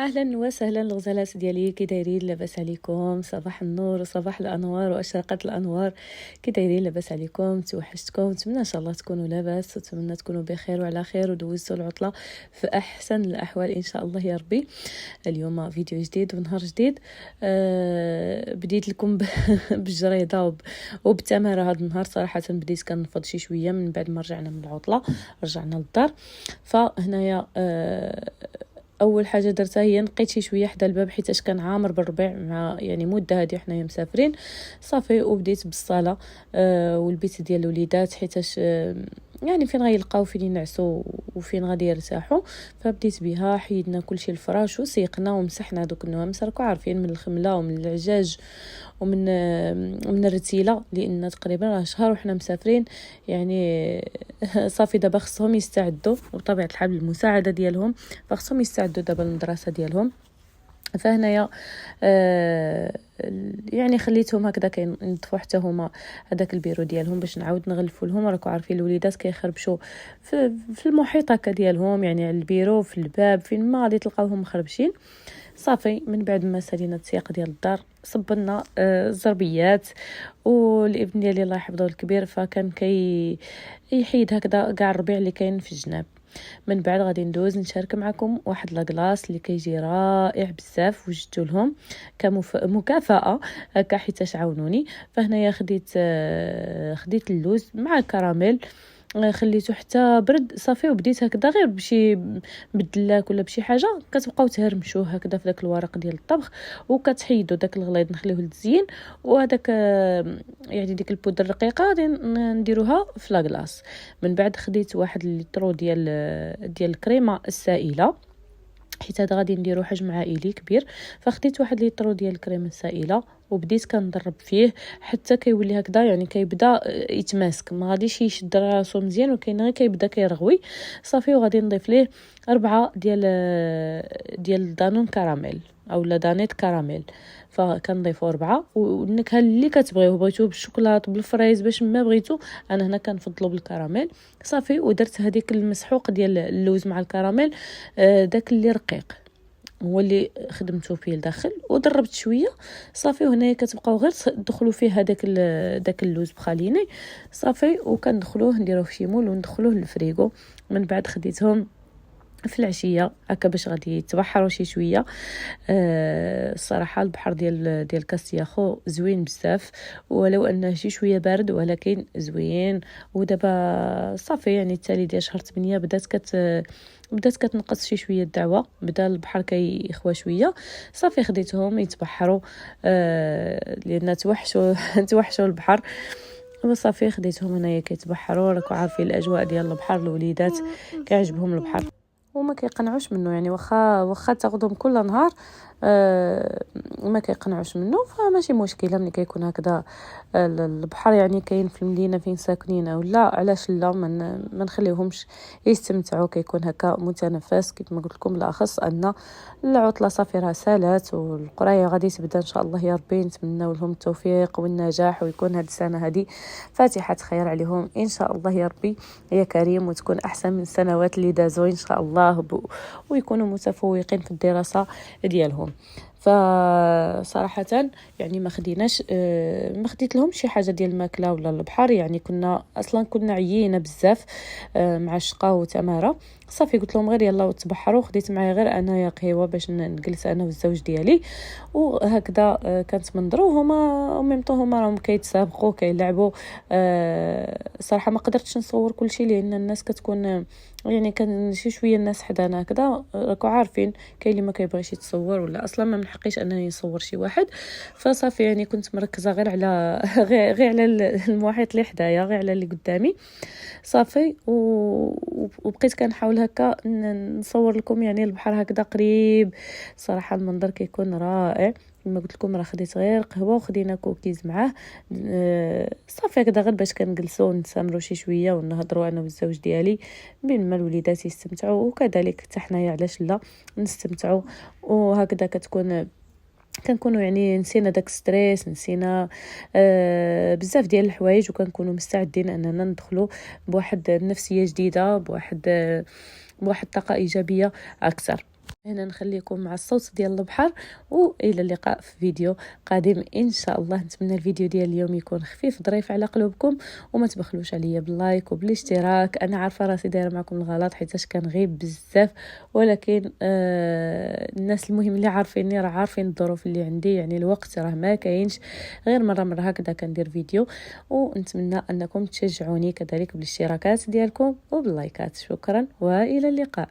اهلا وسهلا الغزالات ديالي، كي دايرين؟ لاباس عليكم؟ صباح النور وصباح الانوار واشرقت الانوار. كي دايرين؟ لاباس عليكم؟ توحشتكم، نتمنى ان شاء الله تكونوا لاباس وتمنى تكونوا بخير وعلى خير ودوزتوا العطله في احسن الاحوال ان شاء الله يا ربي. اليوم فيديو جديد ونهار جديد. بديت لكم بالجريده وبالتماره. هذا النهار صراحه بديت كنفض شي شويه من بعد ما رجعنا من العطله، رجعنا للدار. فهنايا اول حاجه درتها هي نقيت شي شويه حدا الباب حيتاش كان عامر بالربيع، مع يعني مده هادي حنايا مسافرين صافي. وبديت بالصاله والبيت ديال الوليدات حيتاش يعني فين غيلقاو فين ينعسوا وفين غادي يرتاحوا. فبديت بها، حيدنا كلشي الفراش وسيقنا ومسحنا دوك النوامس. راكم عارفين من الخمله ومن العجاج ومن الرتيله، لان تقريبا راه شهر وحنا مسافرين يعني. صافي دابا خصهم يستعدوا وبطبيعه الحال بالمساعده ديالهم، فخصهم يستعدوا دابا المدرسه ديالهم. فهنايا يعني خليتهم هكذا كينظفوا حتى هما هذاك البيرو ديالهم باش نعاود نغلفوا لهم. راكم عارفين الوليدات كيخربشوا في المحيط هكا ديالهم، يعني على البيرو في الباب فين ما غادي تلقاوهم مخربشين. صافي من بعد ما سالينا التسيق ديال الدار صبنا الزربيات، والابن ديالي الله يحفظه الكبير فكان يحيد هكذا كاع الربيع اللي كاين في الجناب. من بعد غادي ندوز نشارك معكم واحد لاكلاص اللي كيجي رائع بزاف وجدت لهم كمكافاه هكا حيتاش عاونوني. فهنايا خديت اللوز مع الكراميل، خليته حتى برد صافي، وبديت هكذا غير بشي بالدلاك ولا بشي حاجه كتبقاو تهرمشوه هكذا في داك الورق ديال الطبخ، وكتحيدوا داك الغليظ نخليوه للتزيين. وهذاك يعني ديك البودر الرقيقه غادي نديروها في لاكلاص. من بعد خديت واحد الليترو ديال الكريمه السائله، حيت هذا غادي نديرو حجم عائلي كبير. فخديت واحد لتر ديال الكريمه السائله وبديت كنضرب فيه حتى كيولي هكذا، يعني كيبدا يتماسك، ما غاديش يشد راسو مزيان، وكاين غير كيبدا كيرغوي صافي. وغادي نضيف ليه 4 ديال دانون كراميل اولا دانيت كراميل. فكنضيفوا 4، والنكهه اللي كتبغيوه، بغيتوه بالشوكولاط بالفريز باش ما بغيتو، انا هنا كنفضلوا بالكراميل صافي. ودرت هذيك المسحوق ديال اللوز مع الكراميل، داك اللي رقيق هو اللي خدمته فيه لداخل وضربت شويه صافي. وهنايا كتبقاو غير تدخلوا فيه داك اللوز بخاليني صافي، وكندخلوه نديروه في شي مول وندخلوه للفريغو. من بعد خديتهم في العشيه هكا باش غادي يتبحروا شي شويه. الصراحه البحر ديال كاستياخو زوين بزاف، ولو انه شي شويه بارد ولكن زوين. ودابا صافي يعني التالي ديال شهر 8 بدات كتنقص شي شويه الدعوه، بدا البحر كيخوى شويه صافي. خديتهم يتبحروا لان توحشوا البحر وصافي. خديتهم هنايا كيتبحروا، راكم عارفين الاجواء ديال البحر، الوليدات كيعجبهم البحر وما كيقنعوش منه، يعني واخا تاخذهم كل نهار ما كيقنعوش منه. فماشي مشكله ملي كيكون هكذا البحر يعني كاين في المدينه فين ساكنين اولا، علاش لا ما نخليهمش يستمتعوا، كيكون هكا متنفس. كيف ما قلت لكم بالاخص ان العطله صافي راه سالات والقرايه غادي تبدا ان شاء الله يا ربي. نتمنوا لهم التوفيق والنجاح، ويكون هذه السنه هذه فاتحه خير عليهم ان شاء الله يا ربي يا كريم، وتكون احسن من السنوات اللي دازوا ان شاء الله، ويكونوا متفوقين في الدراسه ديالهم. فصراحه يعني ما خديت لهم شي حاجه ديال الماكله ولا البحر، يعني كنا عيينا بزاف مع الشقه وتماره صافي. قلت لهم غير يلا وتبحروا. خديت معايا غير انايا قهوه باش نجلس انا والزوج ديالي، وهكذا كانت منظروا هما ميمطو راهم كيتسابقوا كيلعبوا. صراحه ما قدرتش نصور كل شيء لان الناس كتكون يعني كان شي شويه الناس حدانا هكذا، راكم عارفين كاين اللي ما كيبغيش يتصور ولا اصلا ما منحقيش انني نصور شي واحد. فصافي يعني كنت مركزه غير على غير على المحيط اللي حدايا، غير على اللي قدامي صافي. وبقيت كنحاول هكا نصور لكم يعني البحر هكذا قريب. صراحه المنظر كيكون رائع. كما قلت لكم راه خديت غير قهوه وخدينا كوكيز معاه صافي هكذا غير باش كنجلسوا ونتسامروا شي شويه ونهضروا انا والزوج ديالي بين ما الوليدات يستمتعوا، وكذلك حتى حنايا علاش لا نستمتعوا. وهكذا كنكونوا يعني نسينا داك ستريس، نسينا بزاف ديال الحوايج، وكنكونوا مستعدين اننا ندخلوا بواحد النفسيه جديده، بواحد طاقه ايجابيه اكثر. هنا نخليكم مع الصوت ديال البحر، والى اللقاء في فيديو قادم ان شاء الله. نتمنى الفيديو ديال اليوم يكون خفيف ظريف على قلوبكم، وما تبخلوش عليا باللايك وبالاشتراك. انا عارفه راسي دايره معكم الغلط حيتاش كنغيب بزاف، ولكن الناس المهم اللي عارفيني راه عارفين الظروف اللي عندي، يعني الوقت راه ما كاينش، غير مره هكذا كندير فيديو. ونتمنى انكم تشجعوني كذلك بالاشتراكات ديالكم وباللايكات. شكرا والى اللقاء.